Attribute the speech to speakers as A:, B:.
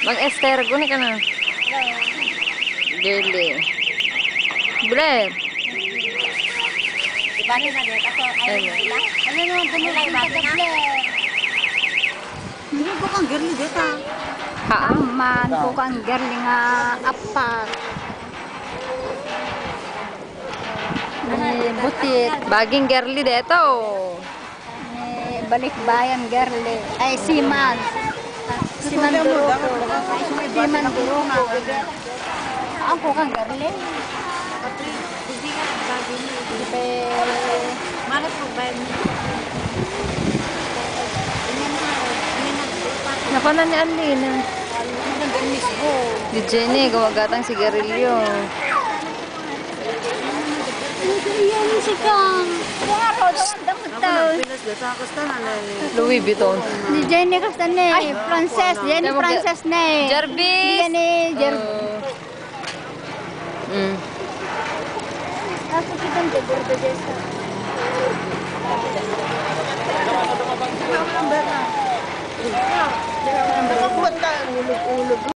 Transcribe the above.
A: Bang Esther, guni ka na. Girly. Blair.
B: Ibali na dito ako ay nila. Ano naman dumulay ba na?
C: Hindi ko kang girly dito.
A: Ha?
B: Man ko kang girly nga apat. Butit.
A: Baging girly dito.
B: Balikbayan girly. Ay siman. Siman duro. Siman duro nga. Ako kang girly.
C: Malas po ba?
A: Napana ni Alina. Di Jenny, gawagatang sigarilyo.
B: Yan si Kang. Waro daw
C: Pilas dito ako sta na.
A: Louis Vuitton.
B: Ni Jenny kasta ni Frances, Jenny
A: Tama,
B: Frances ni.
A: Jarvis!
B: Jenny
A: Mm.
B: Ako kita ng gordo desa.